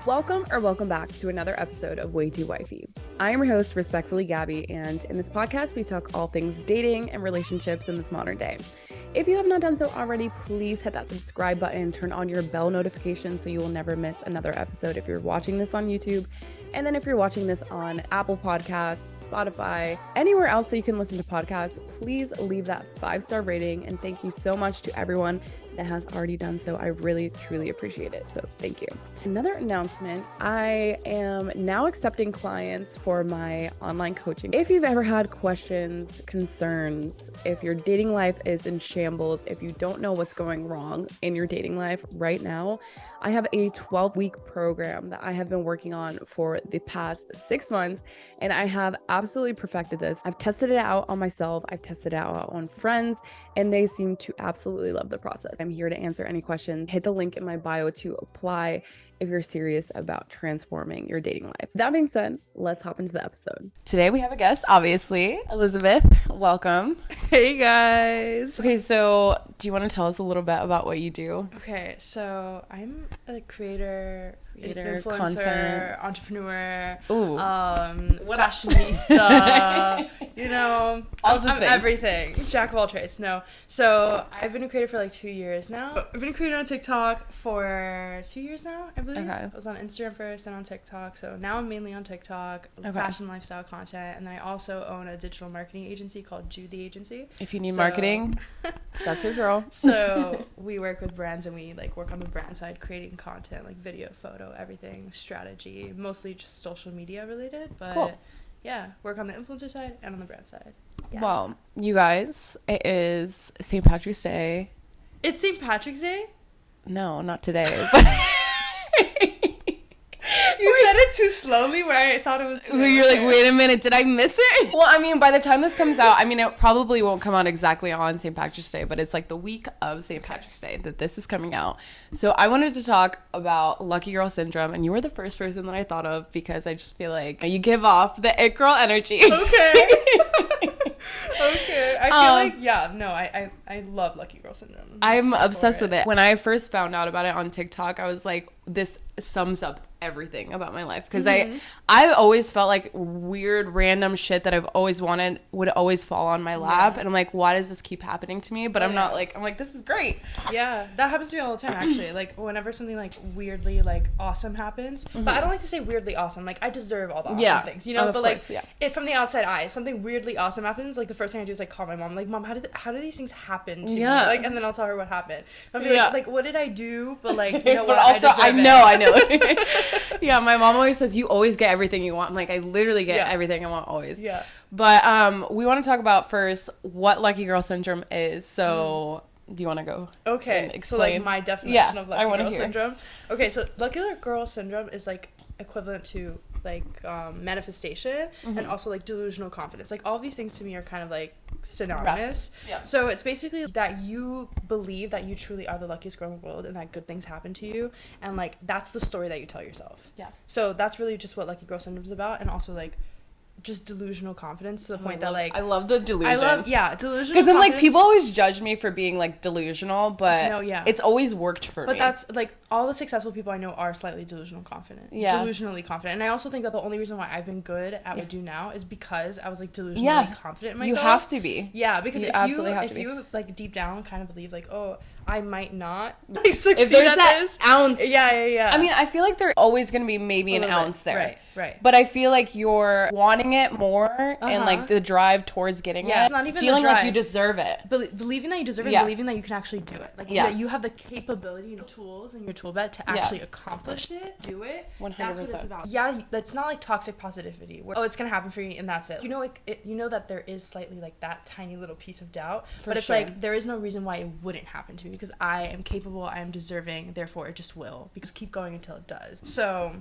Welcome back to another episode of Way Too Wifey. I am your host, respectfully Gabby, and in this podcast, we talk all things dating and relationships in this modern day. If you have not done so already, please hit that subscribe button, turn on your bell notification so you will never miss another episode if you're watching this on YouTube. And then if you're watching this on Apple Podcasts, Spotify, anywhere else that you can listen to podcasts, please leave that 5-star rating. And thank you so much to everyone that has already done so. I really, truly appreciate it. So thank you. Another announcement, I am now accepting clients for my online coaching. If you've ever had questions, concerns, if your dating life is in shambles, if you don't know what's going wrong in your dating life right now, I have a 12-week program that I have been working on for the past 6 months, and I have absolutely perfected this. I've tested it out on myself, I've tested it out on friends, and they seem to absolutely love the process. I'm here to answer any questions. Hit the link in my bio to apply if you're serious about transforming your dating life. That being said, let's hop into the episode. Today we have a guest, obviously. Elizabeth, welcome. Hey guys. Okay, so do you want to tell us a little bit about what you do? Okay, so I'm a creator, influencer, content, entrepreneur, fashionista, all the things. Everything. Jack of all trades. No. So I've been a creator for like 2 years now. I've been a creator on TikTok for 2 years now, I believe. Okay. I was on Instagram first and on TikTok. So now I'm mainly on TikTok, fashion lifestyle content. And then I also own a digital marketing agency called Jude the Agency. If you need marketing, that's your girl. So we work with brands and we like work on the brand side, creating content like video, photo, everything, strategy, mostly just social media related. But cool. Yeah, work on the influencer side and on the brand side. Yeah. Well, you guys, it is St. Patrick's Day. It's St. Patrick's Day? No, not today. You said it too slowly where I thought it was today. You're like, wait a minute, did I miss it? Well, I mean, by the time this comes out, it probably won't come out exactly on St. Patrick's Day, but it's like the week of St. Patrick's Day that this is coming out. So I wanted to talk about Lucky Girl Syndrome, and you were the first person that I thought of because I just feel like you give off the it girl energy. Okay. Okay. I feel I love Lucky Girl Syndrome. I'm obsessed with it. When I first found out about it on TikTok, I was like, this sums up everything about my life, because I always felt like weird random shit that I've always wanted would always fall on my lap, and I'm like, why does this keep happening to me? But I'm like, this is great. Yeah, that happens to me all the time actually. Like whenever something like weirdly like awesome happens, but I don't like to say weirdly awesome, like I deserve all the awesome things, but like if from the outside eye something weirdly awesome happens, like the first thing I do is like call my mom, like, Mom, how do these things happen to me? Like, and then I'll tell her what happened. I'll be like what did I do? But like, you know but what, also I know yeah, my mom always says you always get everything you want. I'm like, I literally get everything I want always. Yeah. But we want to talk about first what Lucky Girl Syndrome is. So do you want to go? Okay. And explain? So like my definition of Lucky Girl hear. Syndrome. Okay, so Lucky Girl Syndrome is like equivalent to like manifestation and also like delusional confidence. Like all these things to me are kind of like synonymous. Yeah. So it's basically that you believe that you truly are the luckiest girl in the world and that good things happen to you, and like that's the story that you tell yourself. Yeah. So that's really just what Lucky Girl Syndrome is about, and also like just delusional confidence to the point that like I love the delusion. Delusional. Because I'm like, people always judge me for being like delusional, but it's always worked for me. But that's like all the successful people I know are slightly delusionally confident. Delusionally confident. And I also think that the only reason why I've been good at what I do now is because I was like delusionally confident in myself. You have to be. Yeah, because if you like deep down kind of believe like, oh, I might not like succeed if there's at that this ounce. Yeah. I mean, I feel like there's always going to be maybe an ounce there. Right. But I feel like you're wanting it more and like the drive towards getting it. It's not even feeling like you deserve it. Believing that you deserve it, believing that you can actually do it. Like that you have the capability, tools in your tool belt to actually accomplish it, do it. 100%. That's what it's about. Yeah, that's not like toxic positivity where, it's going to happen for you and that's it. You know that there is slightly like that tiny little piece of doubt, but it's like there is no reason why it wouldn't happen to me because I am capable, I am deserving, therefore it just will, because keep going until it does. So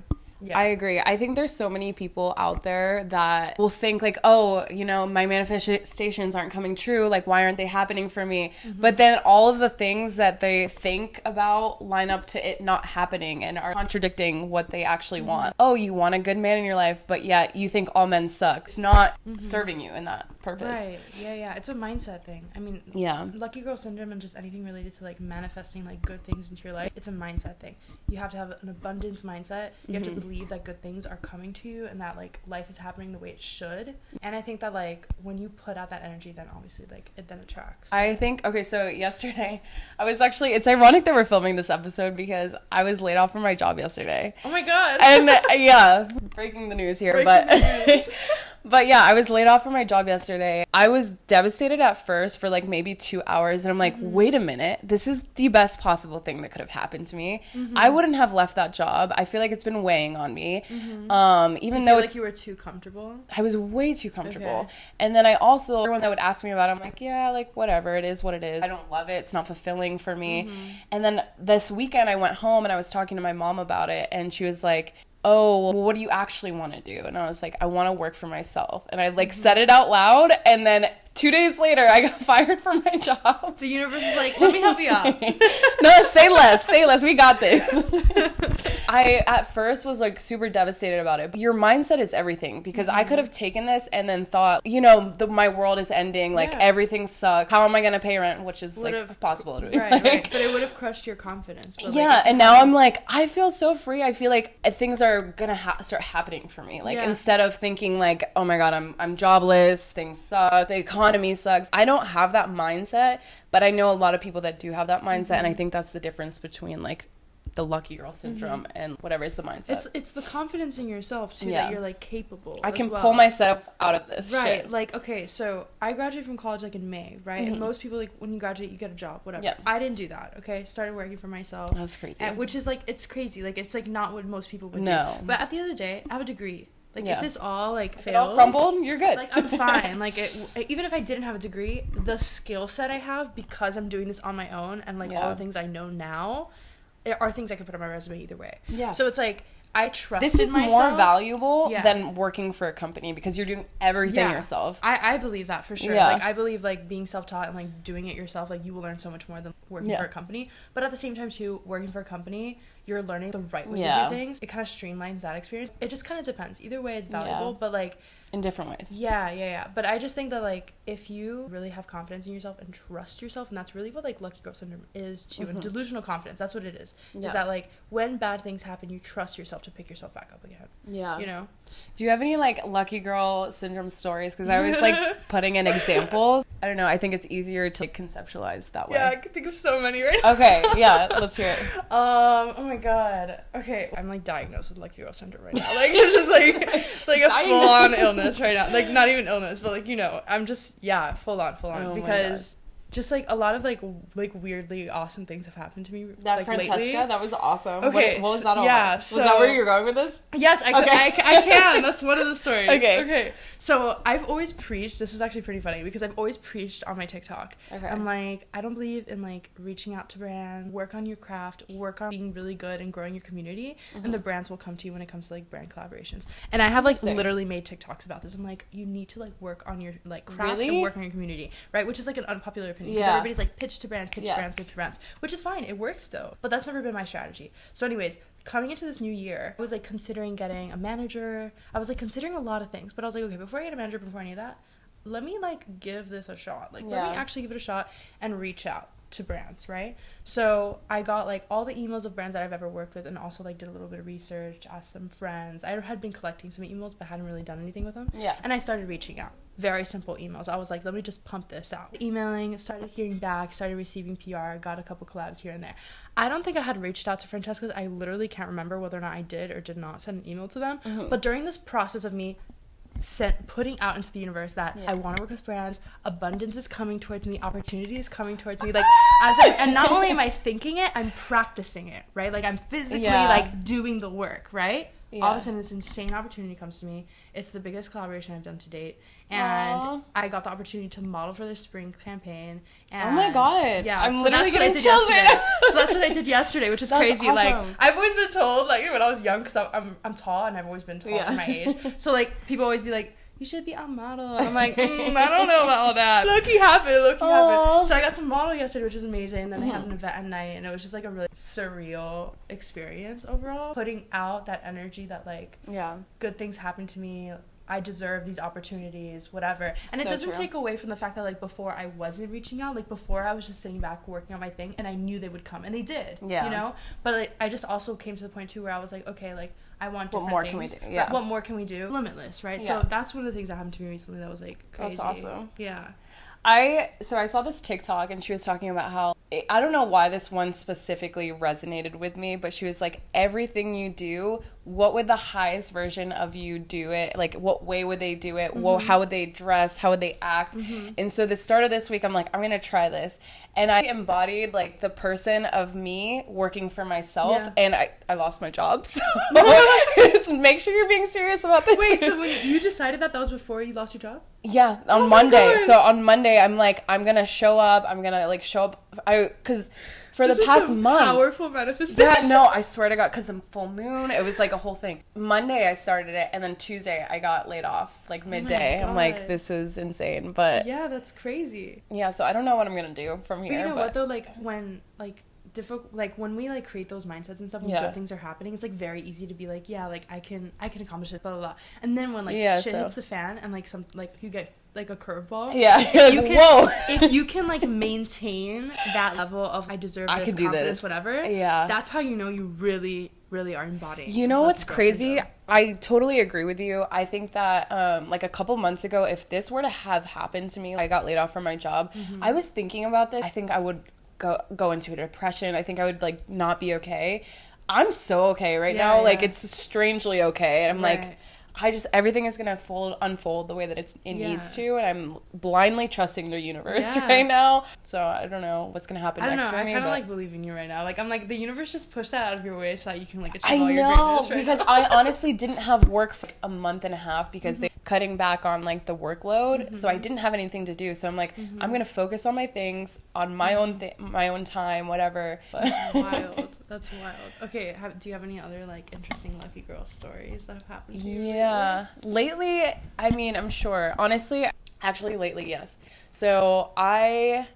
Yeah. I agree. I think there's so many people out there that will think like, oh, you know, my manifestations aren't coming true. Like, why aren't they happening for me? Mm-hmm. But then all of the things that they think about line up to it not happening and are contradicting what they actually want. Oh, you want a good man in your life, but yet you think all men suck. It's not serving you in that purpose. Right. Yeah. It's a mindset thing. I mean, lucky girl syndrome and just anything related to like manifesting like good things into your life, it's a mindset thing. You have to have an abundance mindset. You have to believe that good things are coming to you and that like life is happening the way it should. And I think that like when you put out that energy, then obviously like it then attracts. I think, okay, so yesterday I was actually, it's ironic that we're filming this episode because I was laid off from my job yesterday. Oh my god. And breaking the news here, but yeah, I was laid off from my job yesterday. I was devastated at first for like maybe 2 hours, and I'm like, wait a minute, this is the best possible thing that could have happened to me. I wouldn't have left that job. I feel like it's been weighing on me. Even though like you were too comfortable. I was way too comfortable. Okay. And then I also, everyone that would ask me about it, I'm like, yeah, like whatever, it is what it is. I don't love it. It's not fulfilling for me. And then this weekend I went home and I was talking to my mom about it, and she was like, oh, well, what do you actually want to do? And I was like, I want to work for myself. And I like said it out loud, and then 2 days later I got fired from my job. The universe is like, let me help you out. No, say less, we got this. I at first was like super devastated about it. Your mindset is everything, because I could have taken this and then thought, you know, my world is ending, like everything sucks, how am I gonna pay rent, which is like a possibility. Right. But it would have crushed your confidence. But, like, and now I'm like, I feel so free. I feel like things are gonna start happening for me, like instead of thinking like, oh my god, I'm jobless, things suck, the economy sucks. I don't have that mindset, but I know a lot of people that do have that mindset, and I think that's the difference between like the lucky girl syndrome and whatever is the mindset. It's the confidence in yourself too, that you're like capable. I can pull myself out of this shit. Like, okay, so I graduated from college like in May, right? And most people, like, when you graduate you get a job, whatever. I didn't do that. Okay, started working for myself. That's crazy. Which is like, it's crazy, like it's like not what most people would do. But at the end of the day, I have a degree. Like, if this all, like, fails... If it all crumbled, you're good. Like, I'm fine. Like, even if I didn't have a degree, the skill set I have, because I'm doing this on my own, and, like, all the things I know now, are things I could put on my resume either way. Yeah. So it's, like, I trusted myself. This is more valuable than working for a company, because you're doing everything yourself. I believe that, for sure. Like, I believe, like, being self-taught and, like, doing it yourself, like, you will learn so much more than working for a company. But at the same time, too, working for a company... you're learning the right way to do things. It kind of streamlines that experience. It just kind of depends. Either way, it's valuable, but like... in different ways. Yeah. But I just think that, like, if you really have confidence in yourself and trust yourself, and that's really what, like, lucky girl syndrome is too, and delusional confidence, that's what it is. Is that, like, when bad things happen, you trust yourself to pick yourself back up again. Yeah. You know? Do you have any, like, lucky girl syndrome stories? Because I was, like, putting in examples. I don't know. I think it's easier to, like, conceptualize that way. Yeah, I can think of so many right now. Okay, yeah. Let's hear it. Oh my god. Okay, I'm like diagnosed with lucky girl syndrome right now. Like, it's just like, it's like a full-on illness right now. Like, not even illness, but like, you know, I'm just, full on. Oh, because just like a lot of like weirdly awesome things have happened to me. That like, Francesca, lately. That was awesome. Okay, what was that all about? Was that where you're going with this? Yes, I can. That's one of the stories. Okay. So I've always preached, this is actually pretty funny, because I've always preached on my TikTok. Okay. I'm like, I don't believe in like reaching out to brands, work on your craft, work on being really good and growing your community, and the brands will come to you when it comes to like brand collaborations. And I have like literally made TikToks about this. I'm like, you need to like work on your like craft and work on your community, right? Which is like an unpopular opinion, because everybody's like pitch to brands, which is fine. It works though, but that's never been my strategy. So anyways, coming into this new year, I was like considering getting a manager. I was like considering a lot of things, but I was like, okay, before I get a manager, before any of that, let me like give this a shot. Like, let me actually give it a shot and reach out to brands, right? So I got like all the emails of brands that I've ever worked with, and also like did a little bit of research, asked some friends. I had been collecting some emails but hadn't really done anything with them. And I started reaching out. Very simple emails. I was like, let me just pump this out. Emailing, started hearing back, started receiving PR, got a couple collabs here and there. I don't think I had reached out to Francesca's. I literally can't remember whether or not I did or did not send an email to them. But during this process of me putting out into the universe that I want to work with brands, abundance is coming towards me, opportunity is coming towards me, like, and not only am I thinking it, I'm practicing it, right? Like, I'm physically like doing the work, right? All of a sudden this insane opportunity comes to me. It's the biggest collaboration I've done to date, and I got the opportunity to model for their spring campaign. And oh my god! Yeah, I'm so literally getting chills right now. So that's what I did yesterday, which is crazy. Awesome. Like, I've always been told, like, when I was young, because I'm tall and I've always been tall for my age. So like people always be like, you should be a model. And I'm like, I don't know about all that. Low-key happened. So I got to model yesterday, which was amazing. Then I had an event at night, and it was just like a really surreal experience overall. Putting out that energy that like good things happen to me. I deserve these opportunities, whatever. And it doesn't take away from the fact that, like, before I wasn't reaching out, like, before I was just sitting back working on my thing, and I knew they would come, and they did, you know? But, like, I just also came to the point, too, where I was like, okay, like, I want different what more things. can we do? Yeah. What more can we do? Limitless, right? So that's one of the things that happened to me recently that was, like, crazy. That's awesome. Yeah. I saw this TikTok, and she was talking about how, I don't know why this one specifically resonated with me, but she was like, everything you do, what would the highest version of you do it? Like, what way would they do it? Well, how would they dress? How would they act? And so the start of this week, I'm like, I'm going to try this. And I embodied, like, the person of me working for myself, and I lost my job. So make sure you're being serious about this. Wait, so when you decided that was before you lost your job? Yeah, on Monday. So on Monday, I'm like, I'm going to show up. I'm going to, like, show up. Because for the past month. Powerful manifestation. Yeah, no, I swear to God, because the full moon, it was like a whole thing. Monday, I started it, and then Tuesday, I got laid off, like, midday. I'm like, this is insane. But yeah, that's crazy. Yeah, so I don't know what I'm going to do from here. But you know what, though? Like, when, like, when we, like, create those mindsets and stuff, when good things are happening, it's, like, very easy to be like, yeah, like, I can accomplish it, blah blah blah. And then when, like, shit hits the fan, and, like, you get, like, a curveball, if you can like maintain that level of I deserve this, I can do this, whatever, that's how you know you really are embodying. You know what's crazy? Syndrome. I totally agree with you. I think that like a couple months ago, if this were to have happened to me, I got laid off from my job, I was thinking about this. I think I would go into a depression. I think I would, like, not be okay. I'm so okay right now. Like, it's strangely okay. And I'm like, everything is going to unfold the way that it needs to. And I'm blindly trusting the universe right now. So I don't know what's going to happen next for me. I kind of, like, believe in you right now. Like, I'm like, the universe just pushed that out of your way so that you can, like, achieve all your greatness right because I honestly didn't have work for, like, a month and a half because they're cutting back on, like, the workload. So I didn't have anything to do. So I'm like, I'm going to focus on my things, on my own time, whatever. That's wild. That's wild. Okay, do you have any other, like, interesting lucky girl stories that have happened to you? Yeah. Lately, I mean, I'm sure. Honestly, actually, lately, yes. So I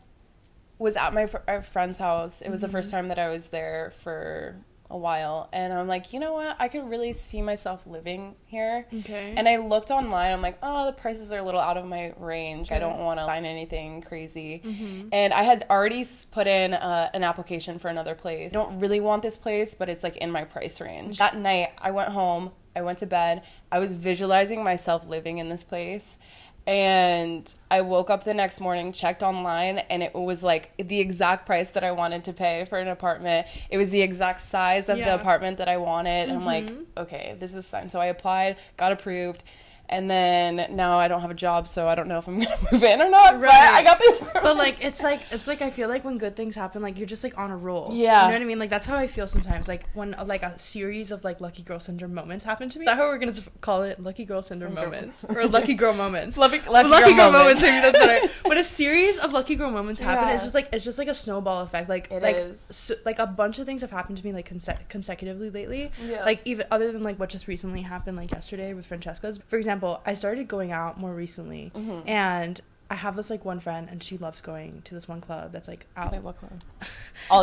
was at my friend's house. It was the first time that I was there for a while, and I'm like, you know what, I could really see myself living here. Okay. And I looked online, I'm like, oh, the prices are a little out of my range. I don't want to sign anything crazy. And I had already put in an application for another place. I don't really want this place, but it's, like, in my price range. That night, I went home, I went to bed, I was visualizing myself living in this place. And I woke up the next morning, checked online, and it was, like, the exact price that I wanted to pay for an apartment. It was the exact size of the apartment that I wanted. And I'm like, okay, this is fine. So I applied, got approved. And then now I don't have a job, so I don't know if I'm gonna move in or not. Right. But I got the apartment. But, like, it's like I feel like when good things happen, like, you're just, like, on a roll. Yeah. You know what I mean? Like, that's how I feel sometimes. Like, when, like, a series of, like, lucky girl syndrome moments happen to me. Is that how we're gonna call it? Lucky girl syndrome moments or lucky girl moments? lucky girl moments. Maybe that's better. When a series of lucky girl moments happen, it's just like a snowball effect. Like, like a bunch of things have happened to me, like, consecutively lately. Yeah. Like, even other than, like, what just recently happened, like, yesterday with Francesca's. For example, I started going out more recently, and I have this, like, one friend, and she loves going to this one club that's, like, out. Wait, what club?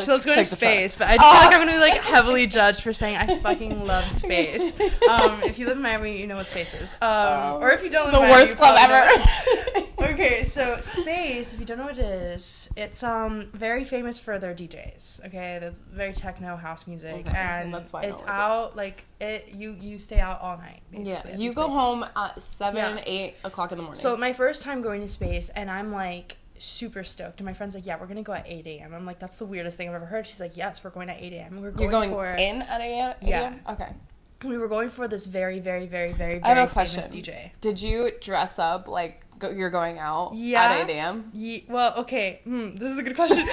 She loves going to Space, but I just feel like I'm gonna be, like, heavily judged for saying I fucking love Space. If you live in Miami, you know what Space is. Or if you don't live in Miami, the worst club ever. Okay, so Space, if you don't know what it is, it's very famous for their DJs. Okay, that's very techno house music, and that's why it's out like you stay out all night. Basically, you go home at 8 o'clock in the morning. So my first time going to Space, and I'm like super stoked, and my friend's like, yeah, we're gonna go at 8 a.m. I'm like, that's the weirdest thing I've ever heard. She's like, yes, we're going at 8 a.m. You're going in at 8 a.m.? Yeah. Okay. We were going for this very, very, very, very, very I have a famous question. DJ. Did you dress up like you're going out at 8 a.m.? Well, okay. This is a good question.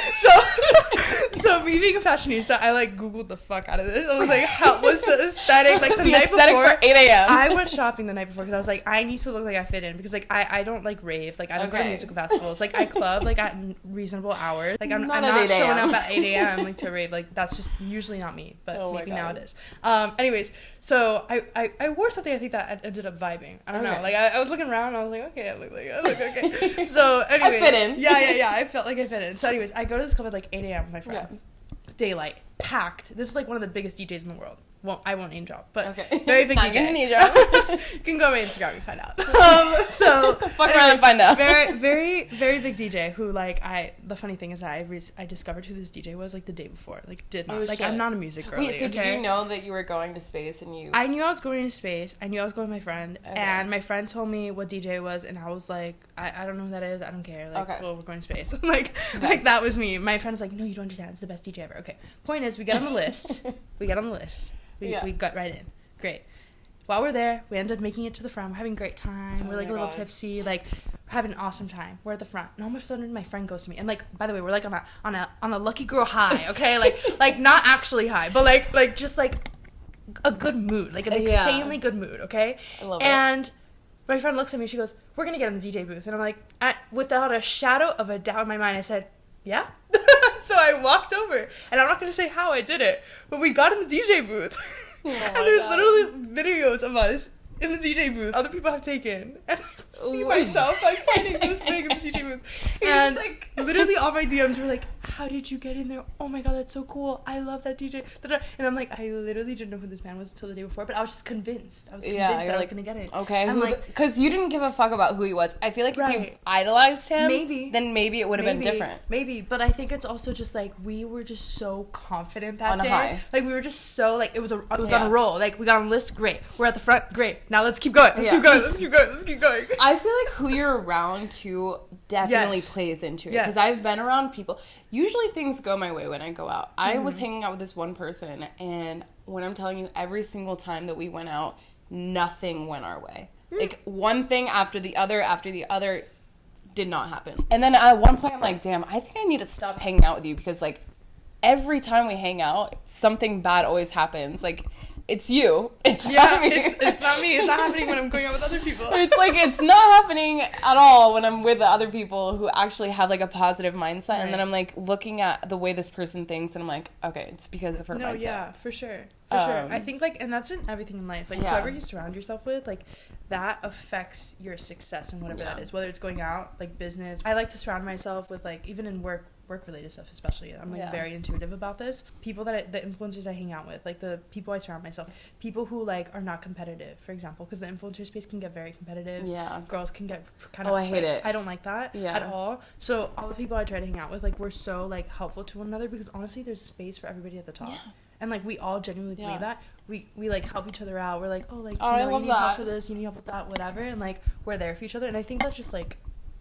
So me being a fashionista, I, like, Googled the fuck out of this. I was like, how was the aesthetic? Like, the night before. For 8 a.m. I went shopping the night before because I was like, I need to look like I fit in. Because, like, I don't, like, rave. Like, I don't go to music festivals. Like, I club, like, at reasonable hours. Like, I'm not showing up at 8 a.m. like, to rave. Like, that's just usually not me. But maybe now it is. Anyways, so I wore something I think that I ended up vibing. I don't know. Like, I was looking around and I was like, okay, I look okay. So, anyways. I fit in. Yeah. I felt like I fit in. So, anyways, I go to this club at, like, 8 a.m. with my friend. Yeah. Daylight. Packed. This is, like, one of the biggest DJs in the world. Well, I won't name drop, but okay. very big Not DJ. gonna name drop. You can go on my Instagram and find out. So fuck around and find out. Very, very, very big DJ who, like, the funny thing is that I discovered who this DJ was, like, the day before. Like, did not. Like, shit. I'm not a music girl. Wait, so did you know that you were going to space and you... I knew I was going to space. I knew I was going with my friend. Okay. And my friend told me what DJ was, and I was like, I don't know who that is. I don't care. Like, well, we're going to space. Like, that was me. My friend's like, no, you don't understand. It's the best DJ ever. Okay. Point is, we get on the list. We got right in. Great. While we're there, we ended up making it to the front. We're having a great time. We're like a little tipsy. Like, we're having an awesome time. We're at the front. And all of a sudden, my friend goes to me. And, like, by the way, we're like on a lucky girl high, okay? like not actually high, but like just like a good mood, like an insanely good mood, okay? I love and my friend looks at me. She goes, "We're gonna get in the DJ booth." And I'm like, without a shadow of a doubt in my mind, I said, "Yeah." So I walked over, and I'm not gonna say how I did it, but we got in the DJ booth. Oh and there's literally videos of us in the DJ booth other people have taken, and I see myself like finding this big in the DJ booth, and like literally all my DMs were like, "How did you get in there? Oh my god, that's so cool! I love that DJ." And I'm like, I literally didn't know who this man was until the day before, but I was just convinced. I was convinced that I was gonna get it. Okay, because you didn't give a fuck about who he was. I feel like if you idolized him, then maybe it would have been different. Maybe, but I think it's also just like we were just so confident that on day. A high. Like we were just so like it was on a roll. Like we got on the list, great. We're at the front, great. Now let's keep going. Let's keep going. I feel like who you're around too definitely plays into it. Because I've been around people. Usually things go my way when I go out. I was hanging out with this one person, and when I'm telling you, every single time that we went out, nothing went our way. Like one thing after the other did not happen. And then at one point I'm like, damn, I think I need to stop hanging out with you, because like every time we hang out, something bad always happens. Like, it's you. It's not me. It's not me. It's not happening when I'm going out with other people. It's like, it's not happening at all when I'm with the other people who actually have like a positive mindset. Right. And then I'm like looking at the way this person thinks, and I'm like, okay, it's because of her mindset. No, yeah, for sure. For sure. I think like, and that's in everything in life. Like whoever you surround yourself with, like that affects your success and whatever that is, whether it's going out, like business. I like to surround myself with like, even in work-related stuff especially, I'm like very intuitive about this. People the influencers I hang out with, like the people I surround myself, people who like are not competitive, for example, because the influencer space can get very competitive. Yeah, girls can get kind of I hate it. I don't like that at all. So all the people I try to hang out with, like we're so like helpful to one another, because honestly there's space for everybody at the top. And like we all genuinely believe that. We like help each other out. We're like, oh, like you need help for this, you need help with that, whatever, and like we're there for each other. And I think that's just like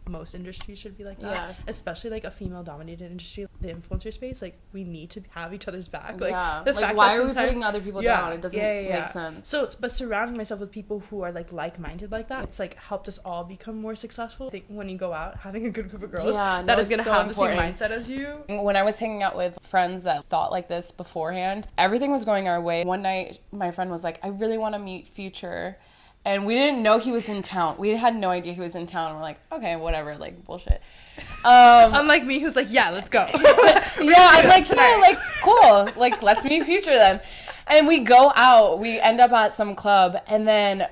most industries should be like that, especially like a female dominated industry, the influencer space. Like we need to have each other's back. Like the fact why are we putting other people down? It doesn't make sense. So but surrounding myself with people who are like-minded like that, it's like helped us all become more successful. I think when you go out, having a good group of girls that is gonna have the same mindset as you. When I was hanging out with friends that thought like this beforehand, everything was going our way. One night my friend was like, I really want to meet Future. And we didn't know he was in town. We had no idea he was in town. And we're like, okay, whatever, like, bullshit. Unlike me, who's like, yeah, let's go. I'm like, tonight, like, cool. Like, let's meet Future then. And we go out. We end up at some club. And then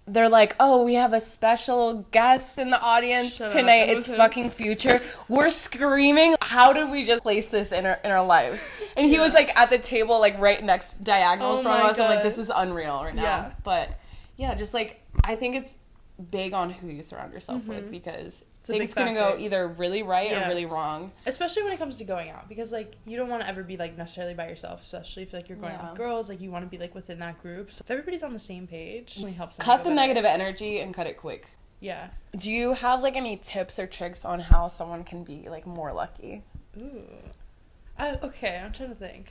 they're like, oh, we have a special guest in the audience tonight. It's fucking Future. We're screaming. How did we just place this in our lives? And he was, like, at the table, like, right next diagonal from us. I'm like, this is unreal right now. Yeah. But... yeah, just like, I think it's big on who you surround yourself with, because things can go either really right or really wrong. Especially when it comes to going out, because like you don't want to ever be like necessarily by yourself, especially if like you're going out with girls. Like you want to be like within that group. So if everybody's on the same page, it really helps. Cut the negative energy and cut it quick. Yeah. Do you have like any tips or tricks on how someone can be like more lucky? Ooh. Okay, I'm trying to think.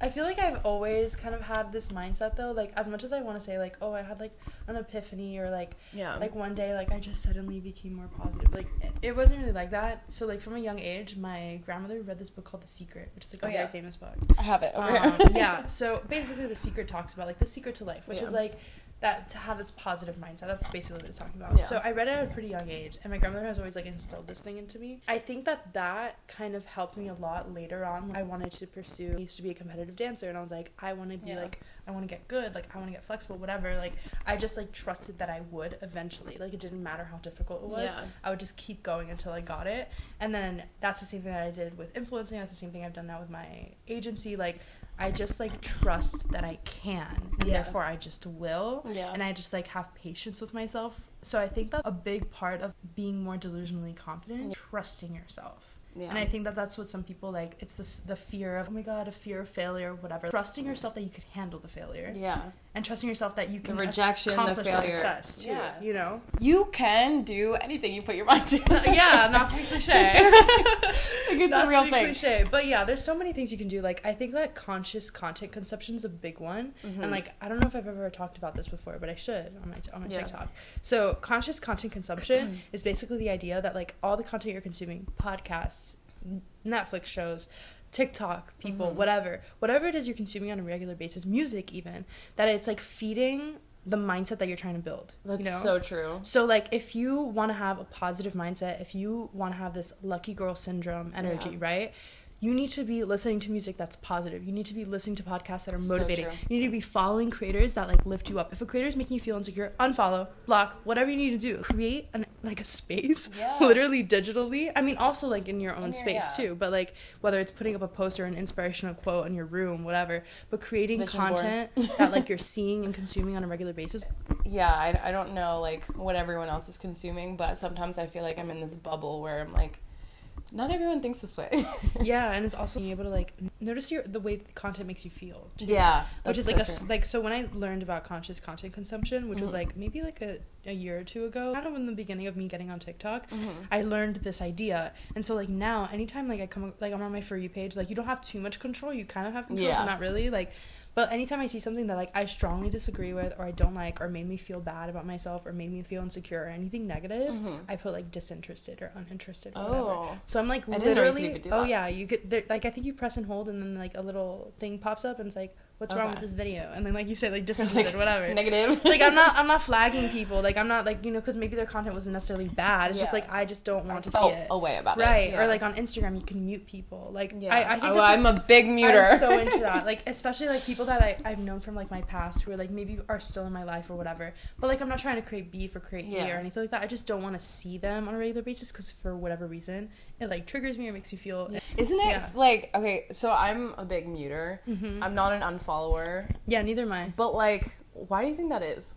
I feel like I've always kind of had this mindset though, like as much as I want to say like, oh, I had like an epiphany, or like like one day like I just suddenly became more positive, like it wasn't really like that. So like from a young age, my grandmother read this book called The Secret, which is like a very famous book. I have it over here. Yeah, so basically The Secret talks about like the secret to life, which is like that to have this positive mindset. That's basically what it's talking about. So I read it at a pretty young age, and my grandmother has always like instilled this thing into me. I think that kind of helped me a lot later on when I wanted to pursue. I used to be a competitive dancer, and I was like, I want to be like, I want to get good, like I want to get flexible, whatever. Like I just like trusted that I would eventually. Like it didn't matter how difficult it was. I would just keep going until I got it. And then that's the same thing that I did with influencing. That's the same thing I've done now with my agency. Like I just like trust that I can, and therefore I just will, and I just like have patience with myself. So I think that a big part of being more delusionally confident is trusting yourself. Yeah. And I think that that's what some people like. It's the fear of, oh my god, a fear of failure, whatever. Trusting yourself that you could handle the failure. Yeah. And trusting yourself that you can the rejection, accomplish the failure, success too. Yeah. You know, you can do anything you put your mind to. Yeah, not to be cliche. Like it's a real thing. Cliche, but yeah, there's so many things you can do. Like I think that conscious content consumption is a big one, and like I don't know if I've ever talked about this before, but I should on my TikTok. So conscious content consumption is basically the idea that like all the content you're consuming, podcasts, Netflix shows, TikTok people, whatever it is you're consuming on a regular basis, music even, that it's like feeding the mindset that you're trying to build. That's so true. So like if you want to have a positive mindset, if you want to have this lucky girl syndrome energy, right? You need to be listening to music that's positive. You need to be listening to podcasts that are motivating. You need to be following creators that like lift you up. If a creator is making you feel insecure, unfollow, block, whatever you need to do. Create a space, literally digitally. I mean, also like in your own space too. But like whether it's putting up a poster, an inspirational quote in your room, whatever. But creating content that like you're seeing and consuming on a regular basis. Yeah, I don't know like what everyone else is consuming, but sometimes I feel like I'm in this bubble where I'm like, not everyone thinks this way. Yeah, and it's also being able to like notice the way the content makes you feel too. Yeah, which is like so when I learned about conscious content consumption, which was like maybe like a year or two ago, kind of in the beginning of me getting on TikTok, I learned this idea. And so like now anytime like I come like I'm on my For You page, like you don't have too much control, you kind of have control, but not really. Like but anytime I see something that like I strongly disagree with, or I don't like, or made me feel bad about myself, or made me feel insecure, or anything negative, I put like disinterested or uninterested or whatever. So I'm like literally, you could like I think you press and hold, and then like a little thing pops up, and it's like, what's wrong with this video? And then like you say like disinterested, like, whatever. Negative. It's like I'm not flagging people. Like I'm not like, you know, because maybe their content wasn't necessarily bad. It's just like I just don't want to see it. Away about it. Right. Or like on Instagram you can mute people. Like I think I'm a big muter. I'm so into that. Like especially like people that I've known from like my past who are like maybe are still in my life or whatever. But like I'm not trying to create beef or create hate or anything like that. I just don't want to see them on a regular basis because for whatever reason it like triggers me or makes me feel. Isn't it like, okay, so I'm a big muter. I'm not an unfollower. Yeah, neither am I. But like, why do you think that is?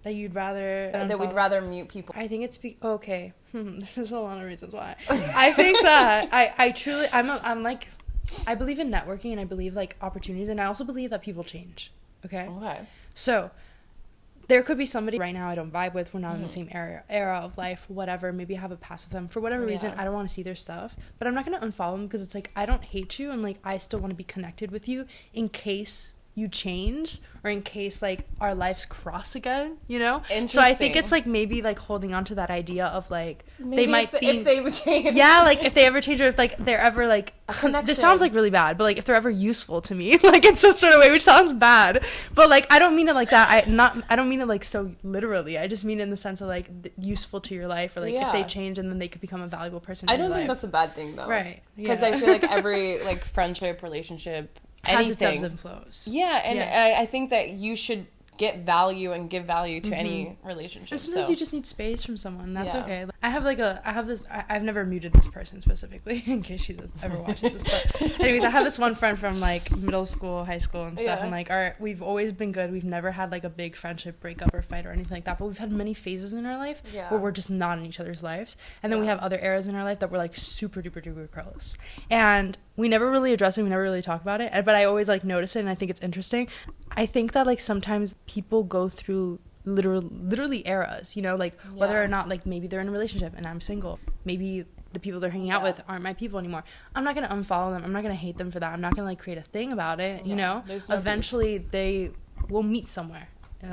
That you'd rather that we'd rather mute people. I think it's okay. There's a lot of reasons why. I think that I truly I'm like I believe in networking, and I believe like opportunities, and I also believe that people change. Okay. So there could be somebody right now I don't vibe with. We're not in the same era of life, whatever. Maybe I have a past with them for whatever reason. I don't want to see their stuff, but I'm not gonna unfollow them because it's like I don't hate you, and like I still want to be connected with you in case you change, or in case like our lives cross again, you know. So I think it's like maybe like holding on to that idea of like maybe they might be, if they would change. Yeah, like if they ever change, or if like they're ever like this sounds like really bad, but like if they're ever useful to me, like in some sort of way, which sounds bad, but like I don't mean it like that. I don't mean it like so literally. I just mean in the sense of like useful to your life, or like if they change and then they could become a valuable person. I don't think that's a bad thing though, right? Because I feel like every like friendship, relationship, has its ebbs and flows. Yeah, and I think that you should get value and give value to any relationship. And sometimes you just need space from someone. That's okay. I've never muted this person specifically in case she ever watches this. But anyways, I have this one friend from like middle school, high school, and stuff. And like we've always been good. We've never had like a big friendship breakup or fight or anything like that. But we've had many phases in our life where we're just not in each other's lives. And then we have other eras in our life that we're like super duper duper close. And we never really address it. We never really talk about it. But I always like notice it, and I think it's interesting. I think that like sometimes people go through literally eras, you know, like whether or not like maybe they're in a relationship and I'm single. Maybe the people they're hanging out with aren't my people anymore. I'm not going to unfollow them. I'm not going to hate them for that. I'm not going to like create a thing about it, you know. Eventually they will meet somewhere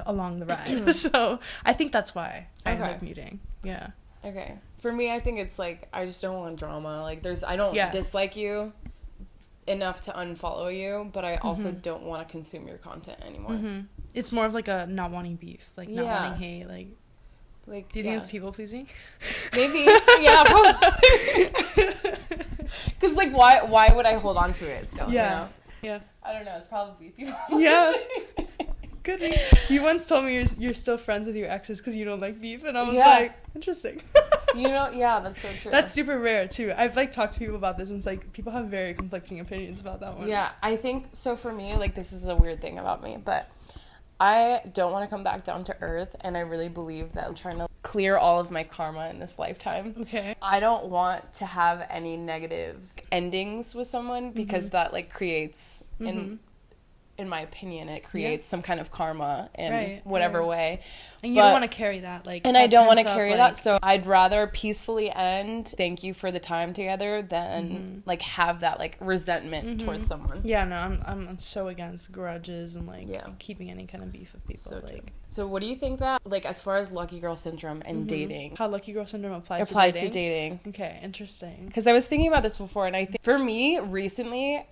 along the ride. So I think that's why I end up muting. Yeah. Okay. For me, I think it's like I just don't want drama. Like I don't dislike you enough to unfollow you, but I also don't want to consume your content anymore. It's more of like a not wanting beef, like not wanting hate, like do you think it's people pleasing? Maybe. Yeah, probably. Because like why would I hold on to it still, you know? Yeah. I don't know, it's probably people pleasing. Could be. You once told me you're still friends with your exes because you don't like beef, and I was like, interesting. You know, yeah, that's so true. That's super rare too. I've like talked to people about this, and it's like people have very conflicting opinions about that one. Yeah, I think so. For me, like, this is a weird thing about me, but I don't want to come back down to earth, and I really believe that I'm trying to clear all of my karma in this lifetime. Okay. I don't want to have any negative endings with someone because that like creates in my opinion, it creates some kind of karma in whatever way. And you don't want to carry that, like... And I don't want to carry that, so I'd rather peacefully end, thank you for the time together, than, like, have that, like, resentment towards someone. Yeah, no, I'm so against grudges and, like, keeping any kind of beef with people. So like... True. So what do you think that, like, as far as lucky girl syndrome and dating... How lucky girl syndrome applies to dating? Okay, interesting. Because I was thinking about this before, and I think, for me, recently...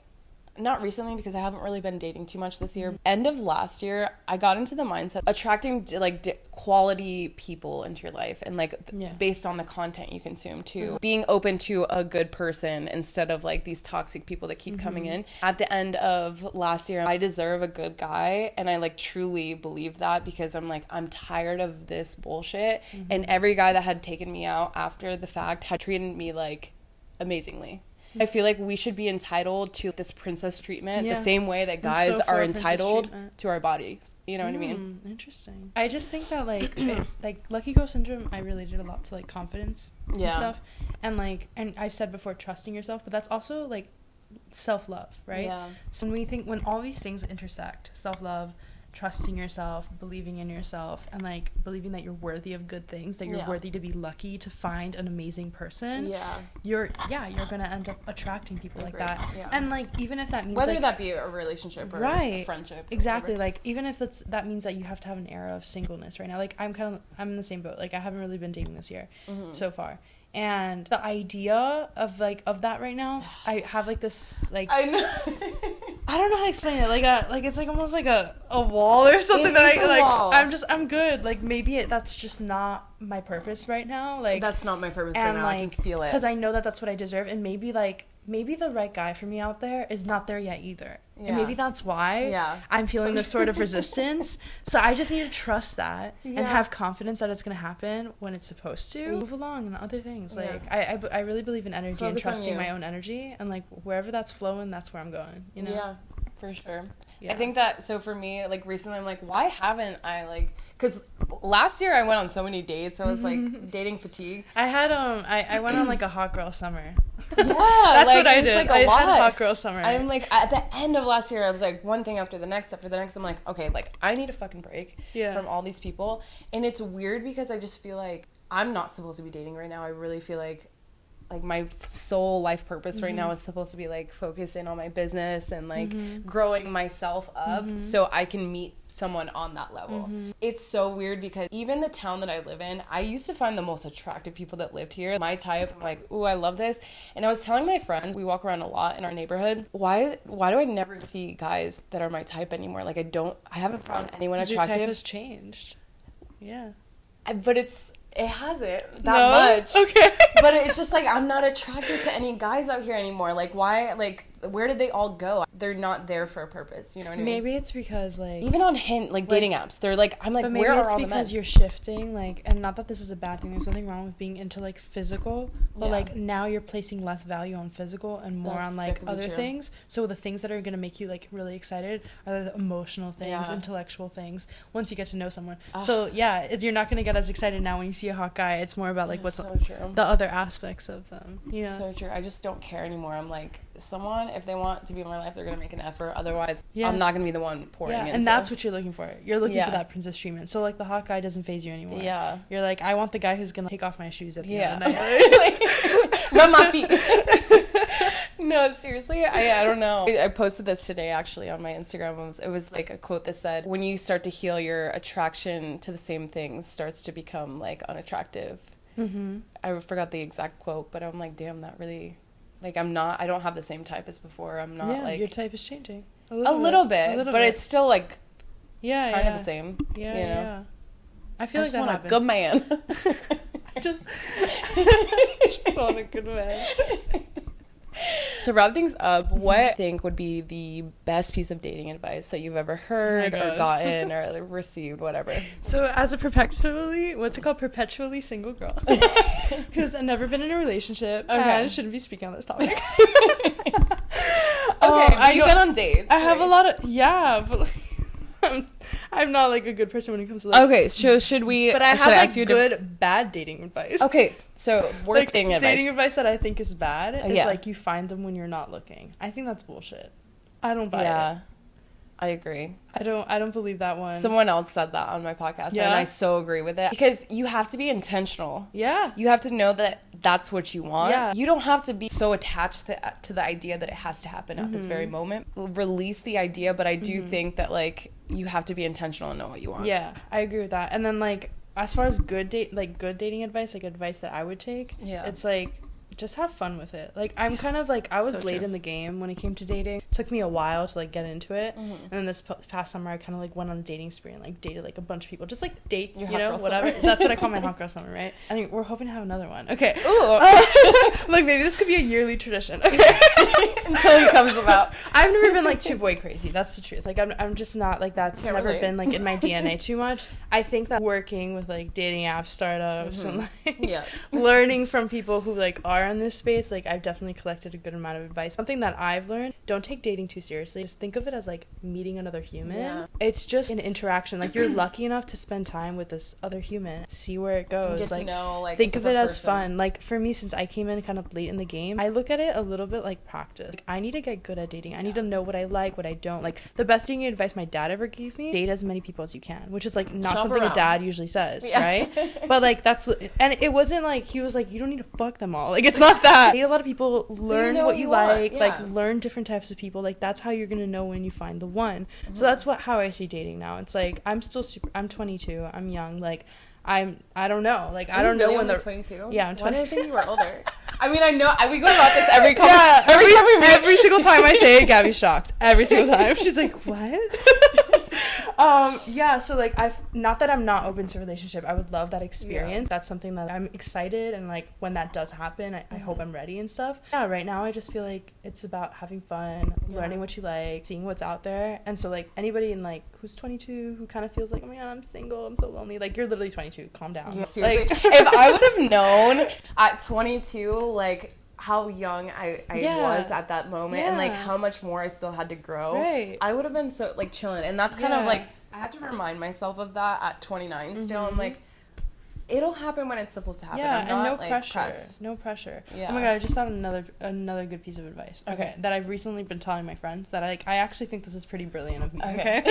Not recently, because I haven't really been dating too much this year. End of last year, I got into the mindset attracting like quality people into your life, and like based on the content you consume too. Being open to a good person instead of like these toxic people that keep coming in. At the end of last year, I deserve a good guy, and I like truly believe that, because I'm like, I'm tired of this bullshit. And every guy that had taken me out after the fact had treated me like amazingly. I feel like we should be entitled to this princess treatment the same way that guys are entitled to our bodies. You know what I mean? Interesting. I just think that, like, like, lucky girl syndrome, I related a lot to, like, confidence and stuff. And, like, and I've said before, trusting yourself, but that's also, like, self-love, right? Yeah. So when all these things intersect, self-love, trusting yourself, believing in yourself, and like believing that you're worthy of good things, that you're worthy to be lucky to find an amazing person, you're gonna end up attracting people like that. And like, even if that means whether like, that be a relationship or a friendship, exactly, like even if that means that you have to have an era of singleness right now. Like I'm in the same boat. Like I haven't really been dating this year so far. And the idea of that right now, I have like this like I know. I don't know how to explain it. Like it's like almost like a wall or something that I like. Wall. I'm good. Like maybe that's just not my purpose right now. Like that's not my purpose right now. Like, I can feel it because I know that that's what I deserve. And maybe the right guy for me out there is not there yet either. And maybe that's why I'm feeling this sort of resistance. So I just need to trust that and have confidence that it's going to happen when it's supposed to. Move along and other things. Like I really believe in energy and trusting my own energy. And like wherever that's flowing, that's where I'm going. You know? Yeah, for sure. Yeah. I think that, so for me, like recently I'm like, why haven't I like, because last year I went on so many dates, so I was like dating fatigue. I had I went on like a hot girl summer. Yeah, that's like, what I did. Like I had a hot girl summer. I'm like, at the end of last year I was like one thing after the next. I'm like, okay, like I need a fucking break from all these people. And it's weird because I just feel like I'm not supposed to be dating right now. I really feel like my sole life purpose right now is supposed to be like focusing on my business and like growing myself up so I can meet someone on that level. It's so weird because even the town that I live in, I used to find the most attractive people that lived here. My type, I'm like, ooh, I love this. And I was telling my friends, we walk around a lot in our neighborhood, why do I never see guys that are my type anymore? Like I haven't found anyone attractive. Your type has changed. Yeah. But it hasn't that much. Okay. But it's just like I'm not attracted to any guys out here anymore. Like why? Like where did they all go? They're not there for a purpose. You know what I mean? Maybe it's because like even on Hint, like dating apps, they're like I'm like, where are all the men? Maybe it's because you're shifting, like, and not that this is a bad thing. There's nothing wrong with being into like physical, but like now you're placing less value on physical and more on like other things. So the things that are gonna make you like really excited are the emotional things, intellectual things. Once you get to know someone, so you're not gonna get as excited now when you see a hot guy. It's more about like what's the other aspects of them. You know? So true. I just don't care anymore. I'm like, someone, if they want to be in my life, they're gonna make an effort. Otherwise, I'm not gonna be the one pouring into. And that's what you're looking for. You're looking for that princess treatment. So like the hot guy doesn't faze you anymore. Yeah. You're like, I want the guy who's gonna take off my shoes at the end of the night. Rub my feet. No, seriously, I don't know. I posted this today actually on my Instagram. It was like a quote that said, when you start to heal, your attraction to the same things starts to become like unattractive. I forgot the exact quote, but I'm like, damn, that really, like, I don't have the same type as before. I'm not like, your type is changing a little bit, but it's still like kind of the same. You know? Yeah. I feel like that happens. A good man. I just want a good man. To wrap things up, what do you think would be the best piece of dating advice that you've ever heard or gotten or received, whatever? So as a perpetually single girl who's never been in a relationship, I shouldn't be speaking on this topic. You've been on dates. I have a lot of, but I'm not like a good person when it comes to like. Okay, so should we? But I have like good, bad dating advice. Okay, so worst like, dating advice. Dating advice that I think is bad is like you find them when you're not looking. I think that's bullshit. I don't buy it. Yeah, I agree. I don't believe that one. Someone else said that on my podcast, and I so agree with it because you have to be intentional. Yeah, you have to know that that's what you want. Yeah, you don't have to be so attached to the idea that it has to happen at this very moment. Release the idea, but I do think that like you have to be intentional and know what you want. Yeah, I agree with that. And then like as far as good dating advice, like advice that I would take, it's like just have fun with it. Like I'm kind of like I was so late in the game when it came to dating. It took me a while to like get into it, and then this past summer I kind of like went on a dating spree and like dated like a bunch of people, just like dates, you know, whatever. That's what I call my hot girl summer, right? I mean, we're hoping to have another one. Okay. Ooh. Like maybe this could be a yearly tradition. Okay. Until it comes about. I've never been like too boy crazy. That's the truth. Like I'm just not like that's never been like in my DNA too much. I think that working with like dating app startups and like learning from people who like are in this space, like I've definitely collected a good amount of advice. Something that I've learned, don't take dating too seriously. Just think of it as like meeting another human. It's just an interaction. Like you're lucky enough to spend time with this other human, see where it goes. Get to know, like, think of it as fun. Like for me, since I came in kind of late in the game, I look at it a little bit like practice. Like, I need to get good at dating. I need to know what I like, what I don't like. The best dating advice my dad ever gave me: date as many people as you can, which is like not something a dad usually says, right? But like that's, and it wasn't like he was like you don't need to fuck them all. Like it's not that. Date a lot of people, learn what you like, like learn different types of people. Like that's how you're gonna know when you find the one. So that's how I see dating now. It's like I'm 22, I'm young, like I don't know, like I don't know when they're 22. Yeah, I'm 20. Why did I think you were older? I mean, I know we go about this every time we meet. Every single time I say it, Gabby's shocked. Every single time she's like, what? So like not that I'm not open to relationship. I would love that experience. That's something that I'm excited, and like when that does happen, I hope I'm ready and stuff. Right now I just feel like it's about having fun, learning what you like, seeing what's out there. And so like anybody in like who's 22 who kind of feels like, oh my god, I'm single, I'm so lonely, like you're literally 22, calm down. Seriously. Like, if I would have known at 22 like how young I was at that moment and like how much more I still had to grow, I would have been so like chilling. And that's kind of like I have to remind myself of that at 29 still. I'm like, it'll happen when it's supposed to happen. I'm not, and no like, pressure. pressed. No pressure. Yeah. Oh my god, I just have another good piece of advice. Okay, that I've recently been telling my friends that I actually think this is pretty brilliant of me. Okay.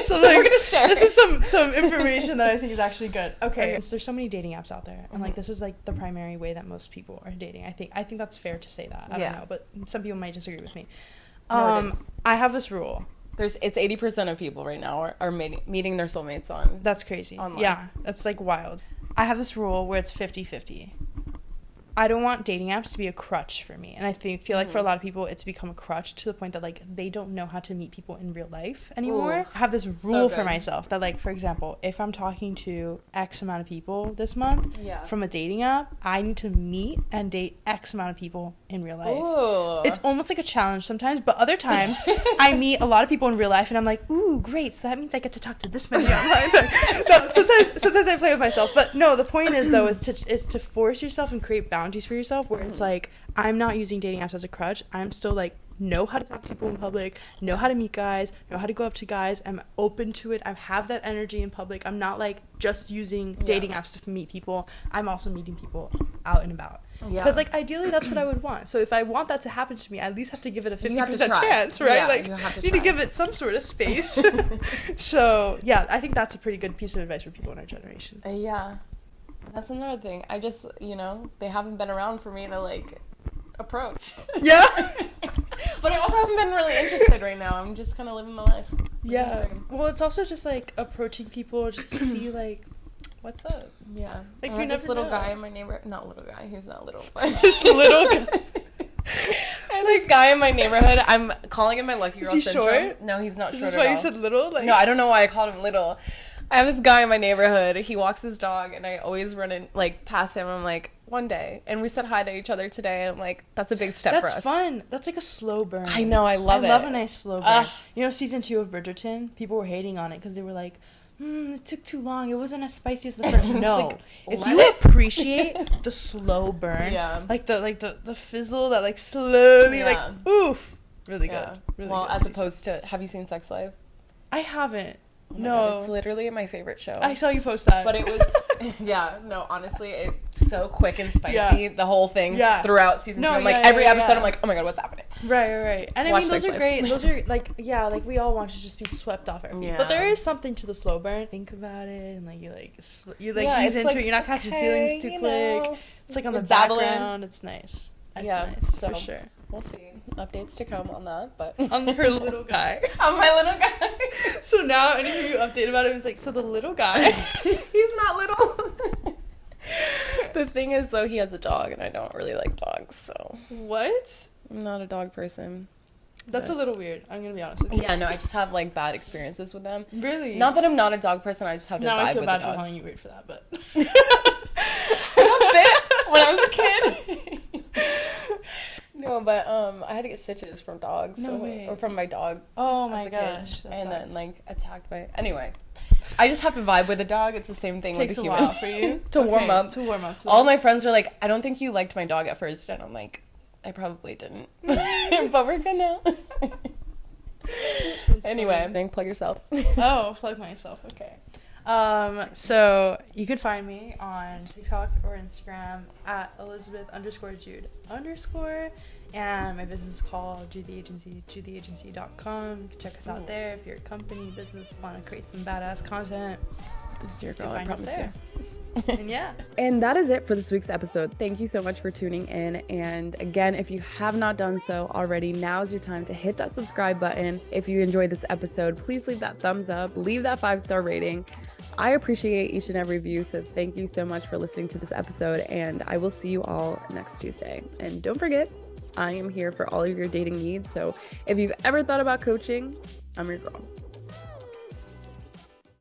So like, we're gonna share. This is some information that I think is actually good. Okay. So there's so many dating apps out there, and like this is like the primary way that most people are dating. I think that's fair to say that. I don't know, but some people might disagree with me. I have this rule. It's 80% of people right now are meeting their soulmates on. That's crazy. Online. Yeah, that's like wild. I have this rule where it's 50-50. I don't want dating apps to be a crutch for me. And I feel like for a lot of people, it's become a crutch to the point that, like, they don't know how to meet people in real life anymore. Ooh, I have this rule for myself that, like, for example, if I'm talking to X amount of people this month from a dating app, I need to meet and date X amount of people in real life. Ooh. It's almost like a challenge sometimes, but other times I meet a lot of people in real life and I'm like, ooh, great, so that means I get to talk to this many online. No, sometimes I play with myself. But no, the point is, though, is to force yourself and create boundaries for yourself where it's like, I'm not using dating apps as a crutch. I'm still like, know how to talk to people in public, know how to meet guys, know how to go up to guys. I'm open to it. I have that energy in public. I'm not like just using dating apps to meet people. I'm also meeting people out and about. Because like ideally that's what I would want. So if I want that to happen to me, I at least have to give it a 50% chance, right? Yeah, like you have to need to give it some sort of space. So yeah, I think that's a pretty good piece of advice for people in our generation. That's another thing. I just, they haven't been around for me to, like, approach. Yeah. But I also haven't been really interested right now. I'm just kind of living my life. Yeah. Well, it's also just, like, approaching people just to see, like, what's up. Yeah. Like, I have this little guy in my neighborhood. Not little guy. He's not little. But this little guy. I have this guy in my neighborhood. I'm calling him my lucky girl syndrome. Short? No, he's not short at all. Is this why you said little? Like... No, I don't know why I called him little. I have this guy in my neighborhood. He walks his dog, and I always run in, like, past him. I'm like, one day. And we said hi to each other today, and I'm like, that's a big step for us. That's fun. That's like a slow burn. I know, I love it. I love a nice slow burn. You know, season 2 of Bridgerton, people were hating on it because they were like, it took too long. It wasn't as spicy as the first. No. Like, if you appreciate the slow burn, like the fizzle that like slowly like oof. Really good. Really well, good as opposed to, have you seen Sex Life? I haven't. Oh no. God, it's literally my favorite show. I saw you post that. But it was, honestly, it's so quick and spicy, the whole thing throughout season 2. I'm like, every episode, I'm like, oh my God, what's happening? Right. And I mean, those are great. Those are like, like we all want to just be swept off our feet. But there is something to the slow burn. Think about it, and like you ease into it. You're not catching feelings too quick. It's like on the background. It's nice. It's nice, so for sure. We'll see. Updates to come on that, but on her little guy. On my little guy. So now anything you update about him, it's like, so the little guy. He's not little. The thing is, though, he has a dog, and I don't really like dogs, so. What? I'm not a dog person. That's a little weird. I'm gonna be honest with you. Yeah, no, I just have like bad experiences with them. Really? Not that I'm not a dog person. I just have to now vibe I feel with bad the dog. for calling you weird for that, but. I got bit when I was a kid. No, but I had to get stitches from dogs. Or from my dog. Oh my gosh. And then like attacked by. Anyway, I just have to vibe with a dog. It's the same thing with a human. Takes a while for you to warm up. To warm up. All my friends were like, "I don't think you liked my dog at first," and I'm like, "I probably didn't," but we're good now. Anyway, then plug yourself. Oh, plug myself. Okay. So you could find me on TikTok or Instagram at Elizabeth_Jude_. And my business is called Jude the Agency, judetheagency.com. You can check us out there if you're a company, business, want to create some badass content. This is your girl, I promise you. And And that is it for this week's episode. Thank you so much for tuning in. And again, if you have not done so already, now is your time to hit that subscribe button. If you enjoyed this episode, please leave that thumbs up, leave that 5-star rating. I appreciate each and every view, so thank you so much for listening to this episode, and I will see you all next Tuesday. And don't forget, I am here for all of your dating needs, so if you've ever thought about coaching, I'm your girl.